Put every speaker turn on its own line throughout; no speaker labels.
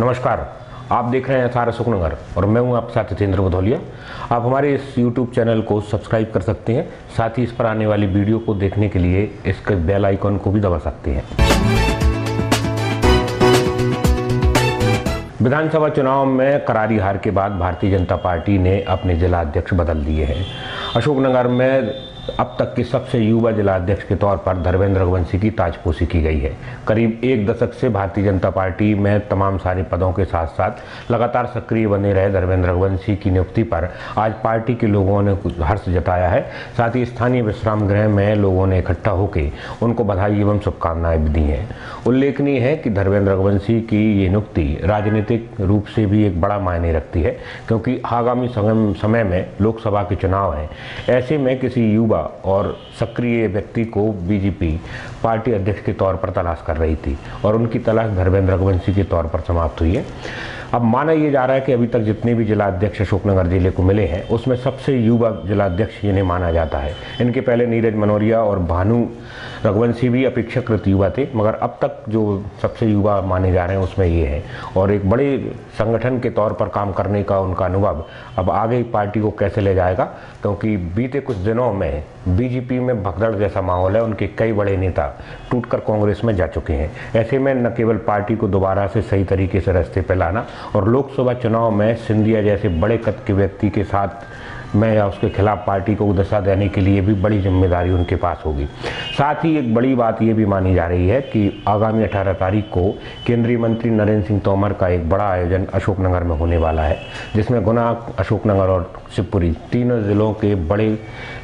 नमस्कार, आप देख रहे हैं एसआर अशोकनगर और मैं हूं आपके साथ हितेंद्र भदौलिया। आप हमारे इस YouTube चैनल को सब्सक्राइब कर सकते हैं, साथ ही इस पर आने वाली वीडियो को देखने के लिए इसके बेल आइकन को भी दबा सकते हैं। विधानसभा चुनाव में करारी हार के बाद भारतीय जनता पार्टी ने अपने जिला अध्यक्ष बदल दिए हैं। अशोकनगर में अब तक के सबसे युवा जिला अध्यक्ष के तौर पर धर्मेंद्र रघुवंशी की ताजपोशी की गई है। करीब एक दशक से भारतीय जनता पार्टी में तमाम सारे पदों के साथ साथ लगातार सक्रिय बने रहे धर्मेंद्र रघुवंशी की नियुक्ति पर आज पार्टी के लोगों ने हर्ष जताया है। साथ ही स्थानीय विश्राम गृह में लोगों ने इकट्ठा होकर उनको बधाई एवं शुभकामनाएं भी दी हैं। उल्लेखनीय है कि धर्मेंद्र रघुवंशी की ये नियुक्ति राजनीतिक रूप से भी एक बड़ा मायने रखती है, क्योंकि आगामी समय में लोकसभा के चुनाव हैं। ऐसे में किसी युवा और सक्रिय व्यक्ति को बीजेपी पार्टी अध्यक्ष के तौर पर तलाश कर रही थी और उनकी तलाश धर्मेंद्र रघुवंशी के तौर पर समाप्त हुई है। अब माना यह जा रहा है कि अभी तक जितने भी जिला अध्यक्ष अशोकनगर जिले को मिले हैं उसमें सबसे युवा जिला अध्यक्ष इन्हें माना जाता है। इनके पहले नीरज मनोरिया और भानु रघुवंशी भी अपेक्षाकृत युवा थे, मगर अब तक जो सबसे युवा माने जा रहे हैं उसमें ये है। और एक बड़े संगठन के तौर पर काम करने का उनका अनुभव अब आगे पार्टी को कैसे ले जाएगा, क्योंकि बीते कुछ दिनों में बीजेपी में भगदड़ जैसा माहौल है। उनके कई बड़े नेता टूटकर कांग्रेस में जा चुके हैं। ऐसे में न केवल पार्टी को दोबारा से सही तरीके से रास्ते पर लाना और लोकसभा चुनाव में सिंधिया जैसे बड़े कद के व्यक्ति के साथ में या उसके खिलाफ पार्टी को दिशा देने के लिए भी बड़ी जिम्मेदारी उनके पास होगी। साथ ही एक बड़ी बात ये भी मानी जा रही है कि आगामी 18 तारीख को केंद्रीय मंत्री नरेंद्र सिंह तोमर का एक बड़ा आयोजन अशोकनगर में होने वाला है, जिसमें गुना, अशोकनगर और शिवपुरी तीनों जिलों के बड़े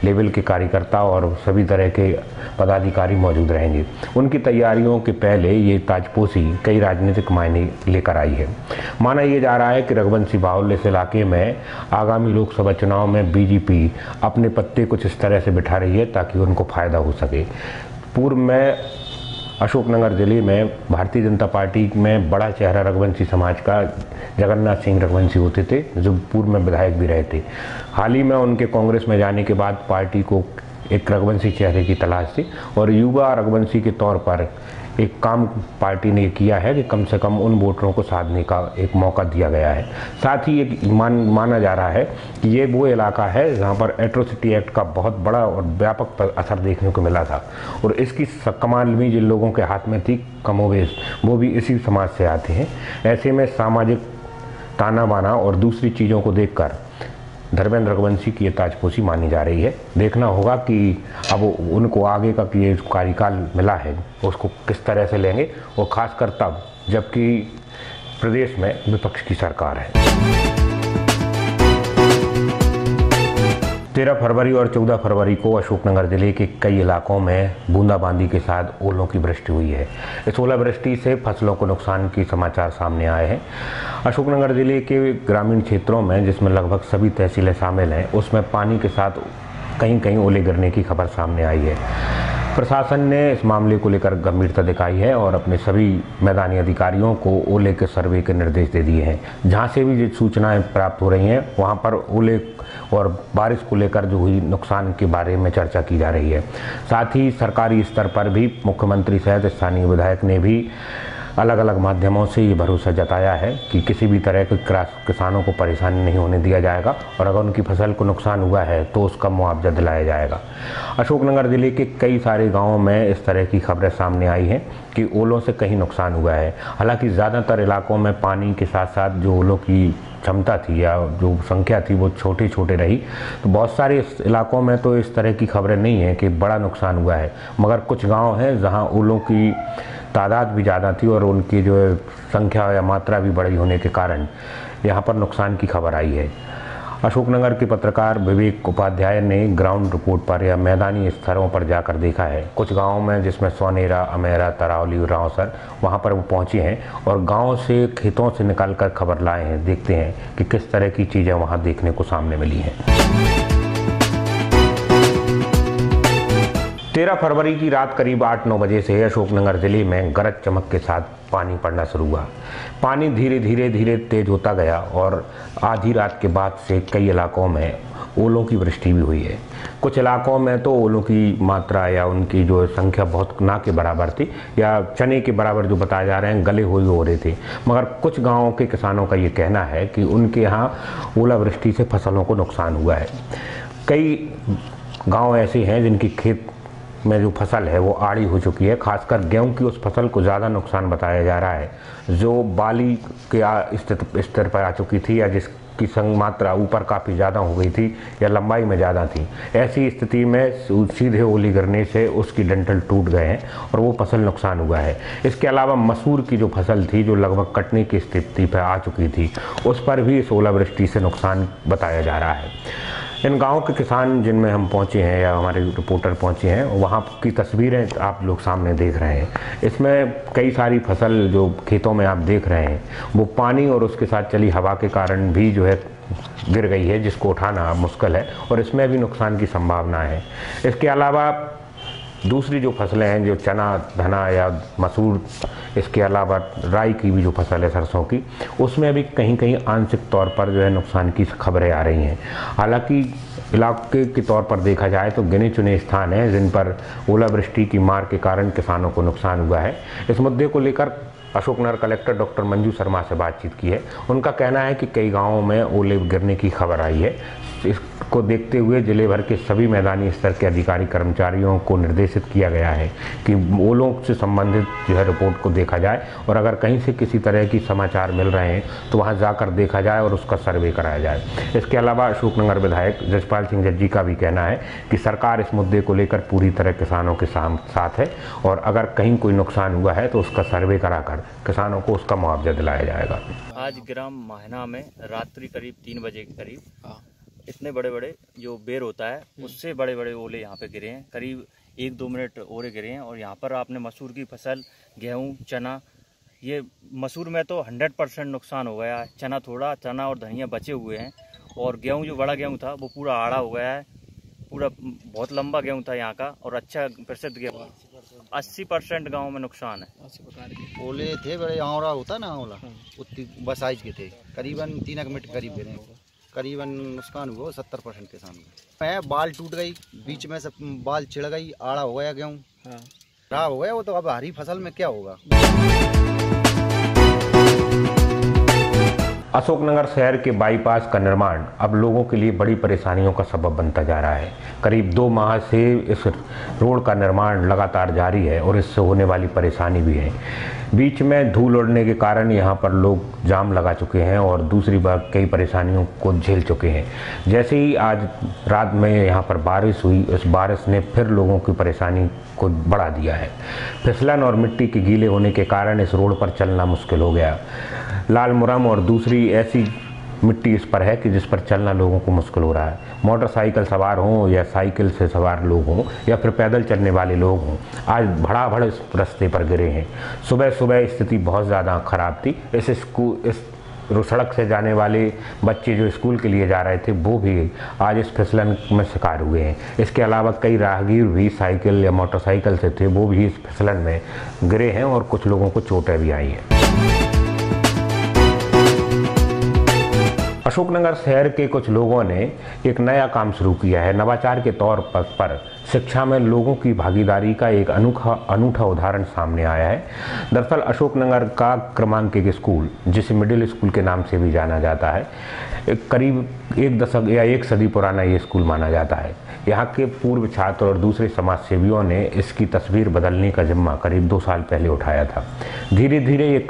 लेवल के कार्यकर्ता और सभी तरह के पदाधिकारी मौजूद रहेंगे। उनकी तैयारियों के पहले ये ताजपोशी कई राजनीतिक मायने लेकर आई है। माना यह जा रहा है कि रघुवंशी बाहुल्य इस इलाके में आगामी लोकसभा चुनाव में बीजेपी अपने पत्ते कुछ इस तरह से बिठा रही है ताकि उनको फायदा हो सके। पूर्व में अशोकनगर जिले में भारतीय जनता पार्टी में बड़ा चेहरा रघुवंशी समाज का जगन्नाथ सिंह रघुवंशी होते थे, जो पूर्व में विधायक भी रहे थे। हाल ही में उनके कांग्रेस में जाने के बाद पार्टी को एक रघुवंशी चेहरे की तलाश थी और युवा रघुवंशी के तौर पर एक काम पार्टी ने किया है कि कम से कम उन वोटरों को साधने का एक मौका दिया गया है। साथ ही एक माना जा रहा है कि ये वो इलाका है जहाँ पर एट्रोसिटी एक्ट का बहुत बड़ा और व्यापक असर देखने को मिला था और इसकी कमान भी जिन लोगों के हाथ में थी कमोवेश वो भी इसी समाज से आते हैं। ऐसे में सामाजिक ताना बाना और दूसरी चीज़ों को देखकर धर्मेंद्र रघुवंशी की ये ताजपोशी मानी जा रही है। देखना होगा कि अब उनको आगे का ये कार्यकाल मिला है उसको किस तरह से लेंगे, और खासकर तब जबकि प्रदेश में विपक्ष की सरकार है। 13 फरवरी और 14 फरवरी को अशोकनगर जिले के कई इलाकों में बूंदाबांदी के साथ ओलों की वृष्टि हुई है। इस ओलावृष्टि से फसलों को नुकसान के समाचार सामने आए हैं। अशोकनगर जिले के ग्रामीण क्षेत्रों में, जिसमें लगभग सभी तहसीलें शामिल हैं, उसमें पानी के साथ कहीं कहीं ओले गिरने की खबर सामने आई है। प्रशासन ने इस मामले को लेकर गंभीरता दिखाई है और अपने सभी मैदानी अधिकारियों को ओले के सर्वे के निर्देश दे दिए हैं। जहां से भी जो सूचनाएं प्राप्त हो रही हैं वहां पर ओले और बारिश को लेकर जो हुई नुकसान के बारे में चर्चा की जा रही है। साथ ही सरकारी स्तर पर भी मुख्यमंत्री सहित स्थानीय विधायक ने भी अलग अलग माध्यमों से ये भरोसा जताया है कि किसी भी तरह के किसानों को परेशानी नहीं होने दिया जाएगा और अगर उनकी फसल को नुकसान हुआ है तो उसका मुआवजा दिलाया जाएगा। अशोकनगर जिले के कई सारे गांवों में इस तरह की खबरें सामने आई हैं कि ओलों से कहीं नुकसान हुआ है। हालांकि ज़्यादातर इलाकों में पानी के साथ साथ जो ओलों की क्षमता थी या जो संख्या थी वो छोटे छोटे रही, तो बहुत सारे इलाकों में तो इस तरह की खबरें नहीं हैं कि बड़ा नुकसान हुआ है, मगर कुछ गांव हैं जहां ओलों की तादाद भी ज़्यादा थी और उनकी जो संख्या या मात्रा भी बड़ी होने के कारण यहाँ पर नुकसान की खबर आई है। अशोकनगर के पत्रकार विवेक उपाध्याय ने ग्राउंड रिपोर्ट पर या मैदानी स्तरों पर जाकर देखा है। कुछ गांवों में, जिसमें सोनेरा, अमेरा, तरावली, रावसर, वहां पर वो पहुंचे हैं और गांव से, खेतों से निकालकर खबर लाए हैं। देखते हैं कि किस तरह की चीज़ें वहां देखने को सामने मिली हैं। 13 फरवरी की रात करीब 8-9 बजे से अशोकनगर जिले में गरज चमक के साथ पानी पड़ना शुरू हुआ। पानी धीरे धीरे तेज होता गया और आधी रात के बाद से कई इलाकों में ओलों की वृष्टि भी हुई है। कुछ इलाकों में तो ओलों की मात्रा या उनकी जो संख्या बहुत ना के बराबर थी, या चने के बराबर जो बताए जा रहे हैं गले हुए हो रहे थे। मगर कुछ गांवों के किसानों का ये कहना है कि उनके यहाँ ओलावृष्टि से फसलों को नुकसान हुआ है। कई गांव ऐसे हैं जिनकी खेत में जो फसल है वो आड़ी हो चुकी है। खासकर गेहूं की उस फसल को ज़्यादा नुकसान बताया जा रहा है, जो बाली के स्तर पर आ चुकी थी, या जिसकी संग मात्रा ऊपर काफ़ी ज़्यादा हो गई थी या लंबाई में ज़्यादा थी। ऐसी स्थिति में सीधे ओली गिरने से उसकी डंठल टूट गए हैं और वो फसल नुकसान हुआ है। इसके अलावा मसूर की जो फसल थी, जो लगभग कटने की स्थिति पर आ चुकी थी, उस पर भी इस ओलावृष्टि से नुकसान बताया जा रहा है। इन गांव के किसान जिनमें हम पहुंचे हैं या हमारे रिपोर्टर पहुंचे हैं, वहां की तस्वीरें आप लोग सामने देख रहे हैं। इसमें कई सारी फसल जो खेतों में आप देख रहे हैं वो पानी और उसके साथ चली हवा के कारण भी जो है गिर गई है, जिसको उठाना मुश्किल है और इसमें भी नुकसान की संभावना है। इसके अलावा दूसरी जो फसलें हैं, जो चना धना या मसूर, इसके अलावा राई की भी जो फसल है सरसों की, उसमें भी कहीं कहीं आंशिक तौर पर जो है नुकसान की खबरें आ रही हैं। हालांकि इलाके के तौर पर देखा जाए तो गिने चुने स्थान हैं जिन पर ओलावृष्टि की मार के कारण किसानों को नुकसान हुआ है। इस मुद्दे को लेकर अशोकनगर कलेक्टर डॉक्टर मंजू शर्मा से बातचीत की है। उनका कहना है कि कई गाँवों में ओले गिरने की खबर आई है। इसको देखते हुए जिले भर के सभी मैदानी स्तर के अधिकारी कर्मचारियों को निर्देशित किया गया है कि ओलों से संबंधित जो है रिपोर्ट को देखा जाए, और अगर कहीं से किसी तरह की समाचार मिल रहे हैं तो वहां जाकर देखा जाए और उसका सर्वे कराया जाए। इसके अलावा अशोकनगर विधायक जजपाल सिंह जज्जी का भी कहना है कि सरकार इस मुद्दे को लेकर पूरी तरह किसानों के साथ है, और अगर कहीं कोई नुकसान हुआ है तो उसका सर्वे कराकर किसानों को उसका मुआवजा दिलाया जाएगा।
आज ग्राम माहना में रात्रि करीब 3 बजे के करीब इतने बड़े बड़े जो बेर होता है उससे बड़े बड़े ओले यहाँ पे गिरे हैं। करीब 1-2 मिनट ओले गिरे हैं। और यहाँ पर आपने मसूर की फसल, गेहूं, चना, ये मसूर में तो 100% नुकसान हो गया है। चना थोड़ा, चना और धनिया बचे हुए हैं। और गेहूं जो बड़ा गेहूं था वो पूरा आड़ा हो गया है। पूरा बहुत लंबा गेहूं था यहाँ का और अच्छा प्रसिद्ध गेहूं। 80% गाँव में नुकसान है।
ओले थे बड़े, आंवला होता ना, आंवला उतनी बस साइज के थे, करीबन 3 मिनट करीब गिरे। करीबन नुकसान हुआ 70% किसान में। बाल टूट गई, बीच में सब बाल छिड़ गई, आड़ा हो गया गेहूँ, खराब हो गया वो। तो अब हरी फसल में क्या होगा।
अशोकनगर शहर के बाईपास का निर्माण अब लोगों के लिए बड़ी परेशानियों का सबब बनता जा रहा है। करीब 2 माह से इस रोड का निर्माण लगातार जारी है और इससे होने वाली परेशानी भी है। बीच में धूल उड़ने के कारण यहाँ पर लोग जाम लगा चुके हैं और दूसरी बार कई परेशानियों को झेल चुके हैं। जैसे ही आज रात में यहाँ पर बारिश हुई, इस बारिश ने फिर लोगों की परेशानी को बढ़ा दिया है। फिसलन और मिट्टी के गीले होने के कारण इस रोड पर चलना मुश्किल हो गया। लाल मुरम और दूसरी ऐसी मिट्टी इस पर है कि जिस पर चलना लोगों को मुश्किल हो रहा है। मोटरसाइकिल सवार हों या साइकिल से सवार लोग हों या फिर पैदल चलने वाले लोग हों, आज भड़ाभड़ इस रास्ते पर गिरे हैं। सुबह सुबह स्थिति बहुत ज़्यादा ख़राब थी। इस सड़क से जाने वाले बच्चे जो स्कूल के लिए जा रहे थे वो भी आज इस फिसलन में शिकार हुए हैं। इसके अलावा कई राहगीर भी साइकिल या मोटरसाइकिल से थे, वो भी इस फिसलन में गिरे हैं और कुछ लोगों को चोटें भी आई हैं। अशोकनगर शहर के कुछ लोगों ने एक नया काम शुरू किया है। नवाचार के तौर पर शिक्षा में लोगों की भागीदारी का एक अनूठा उदाहरण सामने आया है। दरअसल अशोकनगर का क्रमांक 1 स्कूल, जिसे मिडिल स्कूल के नाम से भी जाना जाता है, करीब 1 दशक या 1 सदी पुराना ये स्कूल माना जाता है। यहाँ के पूर्व छात्र और दूसरे समाज सेवियों ने इसकी तस्वीर बदलने का जिम्मा करीब 2 साल पहले उठाया था। धीरे धीरे ये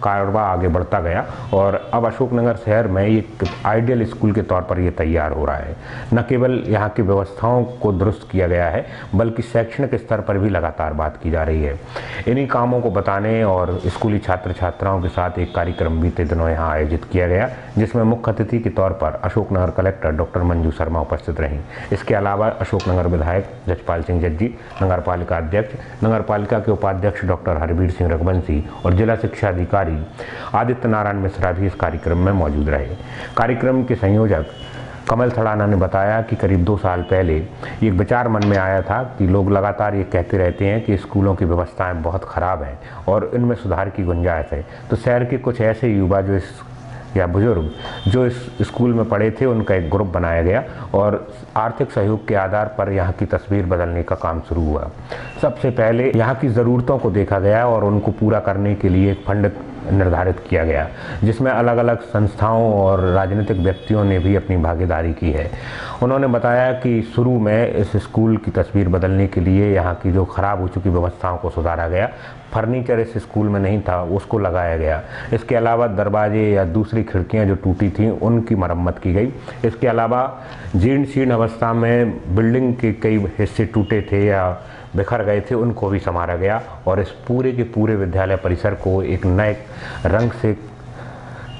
कारवा आगे बढ़ता गया और अब अशोकनगर शहर में एक आइडियल स्कूल के तौर पर ये तैयार हो रहा है। न केवल यहाँ की व्यवस्थाओं को दुरुस्त किया गया है, बल्कि शैक्षणिक स्तर पर भी लगातार बात की जा रही है। इन्हीं कामों को बताने और स्कूली छात्र छात्राओं के साथ एक कार्यक्रम बीते दिनों यहाँ आयोजित किया गया, जिसमें मुख्य अतिथि के तौर पर अशोकनगर कलेक्टर डॉक्टर मंजू शर्मा उपस्थित रहीं। इसके अलावा अशोकनगर विधायक जजपाल सिंह जज्जी, नगरपालिका अध्यक्ष, नगरपालिका के उपाध्यक्ष डॉक्टर हरबीर सिंह रघुवंशी और जिला शिक्षा अधिकारी आदित्य नारायण मिश्रा भी इस कार्यक्रम में मौजूद रहे। कार्यक्रम के संयोजक कमल थड़ाना ने बताया कि करीब 2 साल पहले ये विचार मन में आया था कि लोग लगातार ये कहते रहते हैं कि स्कूलों की व्यवस्थाएं बहुत ख़राब हैं और इनमें सुधार की गुंजाइश है। तो शहर के कुछ ऐसे युवा जो इस या बुजुर्ग जो इस स्कूल में पढ़े थे उनका एक ग्रुप बनाया गया और आर्थिक सहयोग के आधार पर यहाँ की तस्वीर बदलने का काम शुरू हुआ। सबसे पहले यहाँ की ज़रूरतों को देखा गया और उनको पूरा करने के लिए एक फंड निर्धारित किया गया, जिसमें अलग अलग संस्थाओं और राजनीतिक व्यक्तियों ने भी अपनी भागीदारी की है। उन्होंने बताया कि शुरू में इस स्कूल की तस्वीर बदलने के लिए यहाँ की जो खराब हो चुकी व्यवस्थाओं को सुधारा गया। फर्नीचर इस स्कूल में नहीं था, उसको लगाया गया। इसके अलावा दरवाजे या दूसरी खिड़कियाँ जो टूटी थीं उनकी मरम्मत की गई। इसके अलावा जीर्ण शीर्ण अवस्था में बिल्डिंग के कई हिस्से टूटे थे या बिखर गए थे, उनको भी संवारा गया और इस पूरे के पूरे विद्यालय परिसर को एक नए रंग से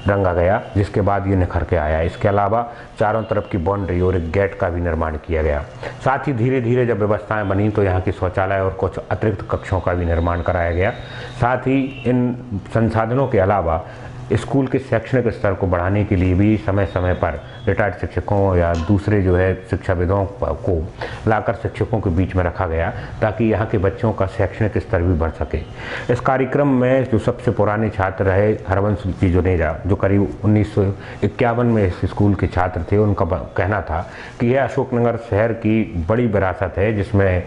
रंगा गया, जिसके बाद ये निखर के आया। इसके अलावा चारों तरफ की बाउंड्री और एक गेट का भी निर्माण किया गया। साथ ही धीरे धीरे जब व्यवस्थाएं बनी तो यहाँ की शौचालय और कुछ अतिरिक्त कक्षों का भी निर्माण कराया गया। साथ ही इन संसाधनों के अलावा स्कूल के शैक्षणिक स्तर को बढ़ाने के लिए भी समय समय पर रिटायर्ड शिक्षकों या दूसरे जो है शिक्षाविदों को लाकर शिक्षकों के बीच में रखा गया, ताकि यहाँ के बच्चों का शैक्षणिक स्तर भी बढ़ सके। इस कार्यक्रम में जो सबसे पुराने छात्र रहे हरवंश जी जुनेजा, जो करीब 1951 में इस स्कूल के छात्र थे, उनका कहना था कि यह अशोकनगर शहर की बड़ी विरासत है, जिसमें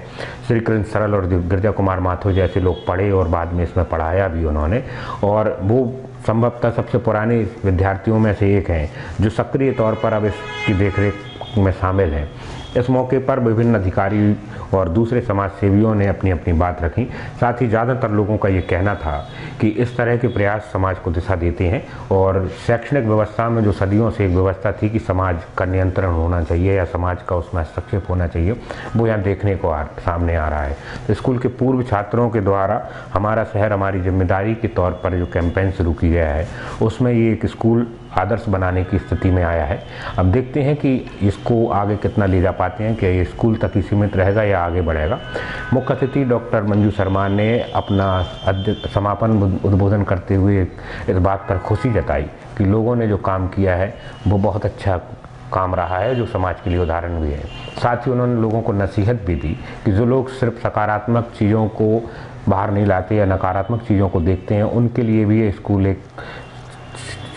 श्री कृष्ण सरल और गिरजा कुमार माथुर जैसे लोग पढ़े और बाद में इसमें पढ़ाया भी उन्होंने, और वो संभवतः सबसे पुराने विद्यार्थियों में से एक हैं जो सक्रिय तौर पर अब इसकी देखरेख में शामिल हैं। इस मौके पर विभिन्न अधिकारी और दूसरे समाज सेवियों ने अपनी अपनी बात रखी। साथ ही ज़्यादातर लोगों का ये कहना था कि इस तरह के प्रयास समाज को दिशा देते हैं और शैक्षणिक व्यवस्था में जो सदियों से एक व्यवस्था थी कि समाज का नियंत्रण होना चाहिए या समाज का उसमें हस्तक्षेप होना चाहिए, वो यहाँ देखने को सामने आ रहा है। तो स्कूल के पूर्व छात्रों के द्वारा हमारा शहर हमारी जिम्मेदारी के तौर पर जो कैंपेन शुरू की गया है, उसमें ये एक स्कूल आदर्श बनाने की स्थिति में आया है। अब देखते हैं कि इसको आगे कितना ले जा पाते हैं, कि ये स्कूल तक ही सीमित रहेगा या आगे बढ़ेगा। मुख्य अतिथि डॉक्टर मंजू शर्मा ने अपना समापन उद्बोधन करते हुए इस बात पर खुशी जताई कि लोगों ने जो काम किया है वो बहुत अच्छा काम रहा है, जो समाज के लिए उदाहरण भी है। साथ ही उन्होंने लोगों को नसीहत भी दी कि जो लोग सिर्फ सकारात्मक चीज़ों को बाहर नहीं लाते या नकारात्मक चीज़ों को देखते हैं, उनके लिए भी ये स्कूल एक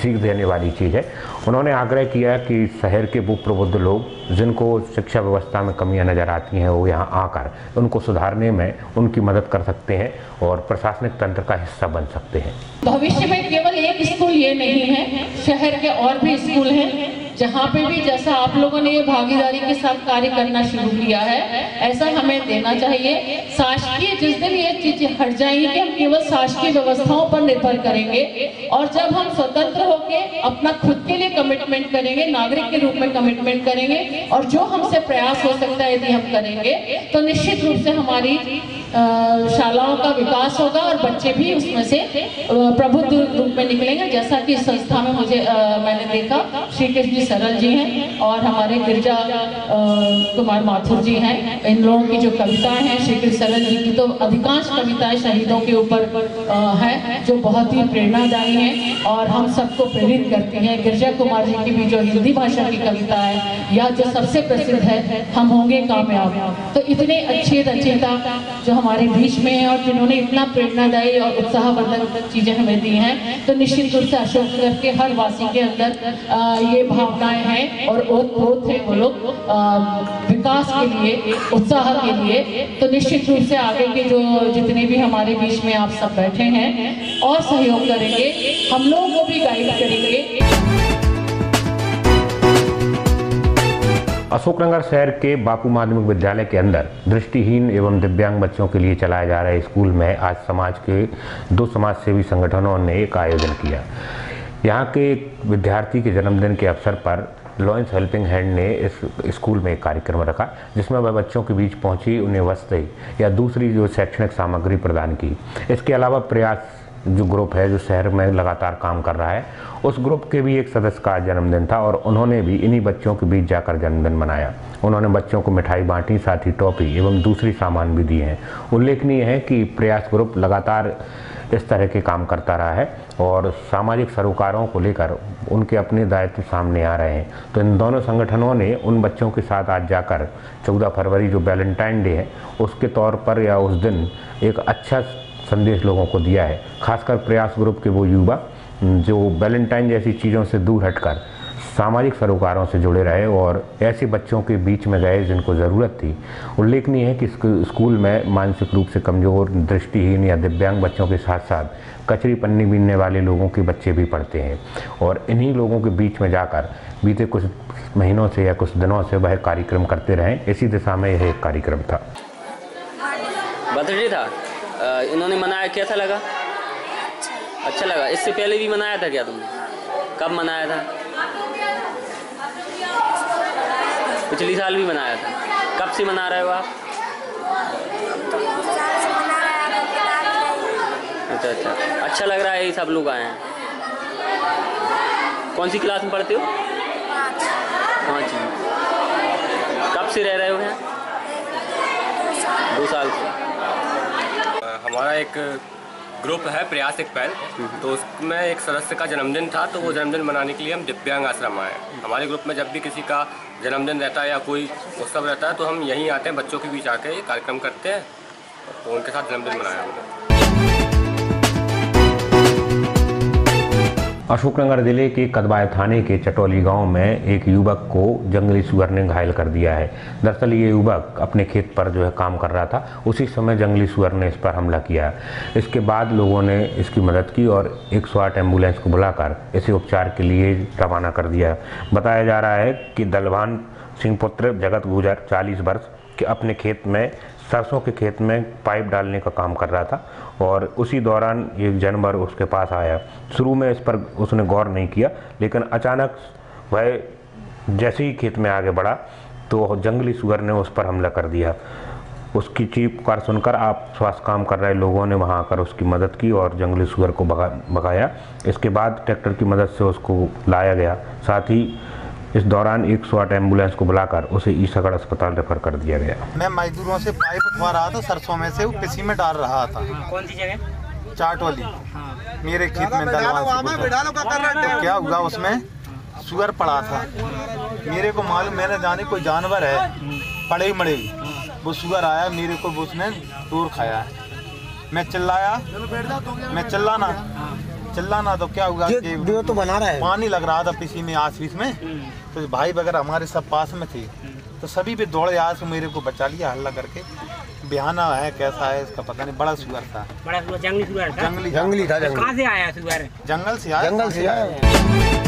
सीख देने वाली चीज़ है। उन्होंने आग्रह किया कि शहर के वो प्रबुद्ध लोग जिनको शिक्षा व्यवस्था में कमियां नज़र आती हैं, वो यहाँ आकर उनको सुधारने में उनकी मदद कर सकते हैं और प्रशासनिक तंत्र का हिस्सा बन सकते हैं।
भविष्य में केवल एक स्कूल ये नहीं है, शहर के और भी स्कूल हैं जहाँ पे भी जैसा आप लोगों ने ये भागीदारी के साथ कार्य करना शुरू किया है, ऐसा हमें देना चाहिए। शासकीय जिस दिन ये चीजें हट जाएंगी कि हम केवल शासकीय व्यवस्थाओं पर निर्भर करेंगे, और जब हम स्वतंत्र होके अपना खुद के लिए कमिटमेंट करेंगे, नागरिक के रूप में कमिटमेंट करेंगे, और जो हमसे प्रयास हो सकता है यदि हम करेंगे, तो निश्चित रूप से हमारी शालाओं का विकास होगा और बच्चे भी उसमें से प्रबुद्ध रूप में निकलेंगे। जैसा कि इस संस्था में मैंने देखा श्री कृष्ण जी सरल जी हैं और हमारे गिरजा कुमार माथुर जी हैं। इन लोगों की जो कविताएं हैं, श्री कृष्ण सरल जी की तो अधिकांश कविताएं शहीदों के ऊपर हैं, जो बहुत ही प्रेरणादायी हैं और हम सबको प्रेरित करती हैं। गिरजा कुमार जी की भी जो हिंदी भाषा की कविता है या जो सबसे प्रसिद्ध है, हम होंगे कामयाब, तो इतने अच्छे रचयिता जो हमारे बीच में हैं और जिन्होंने इतना प्रेरणादायी और उत्साहवर्धक चीजें हमें दी हैं, तो निश्चित रूप से अशोकनगर के हर वासी के अंदर ये भावनाएं हैं और ओत है वो लोग विकास के लिए, उत्साह के लिए। तो निश्चित रूप से आगे के जो जितने भी हमारे बीच में आप सब बैठे हैं और सहयोग करेंगे, हम लोगों को भी गाइड करेंगे।
अशोकनगर शहर के बापू माध्यमिक विद्यालय के अंदर दृष्टिहीन एवं दिव्यांग बच्चों के लिए चलाए जा रहे स्कूल में आज समाज के 2 समाजसेवी संगठनों ने एक आयोजन किया। यहाँ के विद्यार्थी के जन्मदिन के अवसर पर लॉयंस हेल्पिंग हैंड ने इस स्कूल में एक कार्यक्रम रखा, जिसमें वह बच्चों के बीच पहुंची, उन्हें वस्त्र या दूसरी जो शैक्षणिक सामग्री प्रदान की। इसके अलावा प्रयास जो ग्रुप है जो शहर में लगातार काम कर रहा है, उस ग्रुप के भी एक सदस्य का जन्मदिन था और उन्होंने भी इन्हीं बच्चों के बीच जाकर जन्मदिन मनाया। उन्होंने बच्चों को मिठाई बांटी, साथ ही टॉफी एवं दूसरी सामान भी दिए हैं। उल्लेखनीय है कि प्रयास ग्रुप लगातार इस तरह के काम करता रहा है और सामाजिक सरोकारों को लेकर उनके अपने दायित्व सामने आ रहे हैं। तो इन दोनों संगठनों ने उन बच्चों के साथ आज जाकर 14 फरवरी जो वैलेंटाइन डे है उसके तौर पर या उस दिन एक अच्छा संदेश लोगों को दिया है। खासकर प्रयास ग्रुप के वो युवा जो वैलेंटाइन जैसी चीज़ों से दूर हटकर सामाजिक सरोकारों से जुड़े रहे और ऐसे बच्चों के बीच में गए जिनको ज़रूरत थी। उल्लेखनीय है कि स्कूल में मानसिक रूप से कमज़ोर, दृष्टिहीन या दिव्यांग बच्चों के साथ साथ कचरी पन्नी बीनने वाले लोगों के बच्चे भी पढ़ते हैं और इन्हीं लोगों के बीच में जाकर बीते कुछ महीनों से या कुछ दिनों से वह कार्यक्रम करते रहे। इसी दिशा में यह एक कार्यक्रम था।
बर्थडे था, इन्होंने मनाया, कैसा लगा? अच्छा लगा। इससे पहले भी मनाया था क्या तुमने? कब मनाया था? पिछली साल भी मनाया था। कब से मना रहे हो आप? अच्छा, अच्छा लग रहा है, ये सब लोग आए हैं। कौन सी क्लास में पढ़ते हो? 5। कब से रह रहे हो यहाँ? 2 साल से।
हमारा एक ग्रुप है प्रयास एक पहल, तो उसमें एक सदस्य का जन्मदिन था, तो वो जन्मदिन मनाने के लिए हम दिव्यांग आश्रम आए। हमारे ग्रुप में जब भी किसी का जन्मदिन रहता है या कोई उत्सव रहता है तो हम यहीं आते हैं, बच्चों के बीच आके कार्यक्रम करते हैं, तो उनके साथ जन्मदिन मनाया हमने।
अशोकनगर जिले के कदवाय थाने के चटौली गांव में एक युवक को जंगली सुअर ने घायल कर दिया है। दरअसल ये युवक अपने खेत पर काम कर रहा था, उसी समय जंगली सुअर ने इस पर हमला किया। इसके बाद लोगों ने इसकी मदद की और 108 एम्बुलेंस को बुलाकर इसे उपचार के लिए रवाना कर दिया। बताया जा रहा है कि दलवान सिंह पुत्र जगत गुजर 40 वर्ष के अपने खेत में सरसों के खेत में पाइप डालने का काम कर रहा था और उसी दौरान एक जानवर उसके पास आया। शुरू में इस पर उसने गौर नहीं किया, लेकिन अचानक वह जैसे ही खेत में आगे बढ़ा तो जंगली सुअर ने उस पर हमला कर दिया। उसकी चीख सुनकर आप स्वास्थ्य काम कर रहे लोगों ने वहां आकर उसकी मदद की और जंगली सुअर को भगाया। इसके बाद ट्रैक्टर की मदद से उसको लाया गया। साथ ही इस दौरान 108 एम्बुलेंस को बुलाकर उसे ईसागढ़ अस्पताल रेफर कर दिया गया।
मैं मजदूरों से पाइप उठवा रहा था, सरसों में से वो किसी में डाल रहा था।
कौन सी जगह?
चाटोली, मेरे खेत में तो क्या हुआ, उसमें सुअर पड़ा था। मेरे को मालूम, मैंने जाने कोई जानवर है पड़े मड़े, वो सुअर आया मेरे को, वो उसने तोड़ खाया। मैं चिल्लाया, मैं चिल्लाना तो क्या हुआ कि तो बना रहा है, पानी लग रहा था पीसी में, आस-पास में, तो भाई वगैरह हमारे सब पास में थे, तो सभी पे दौड़े आए से मेरे को बचा लिया हल्ला करके। बिहाना है कैसा है इसका पता नहीं, बड़ा सुअर था।
बड़ा सुअर, जंगली सुअर था?
जंगली था।
कहाँ से आया सुअर?
जंगल से आया।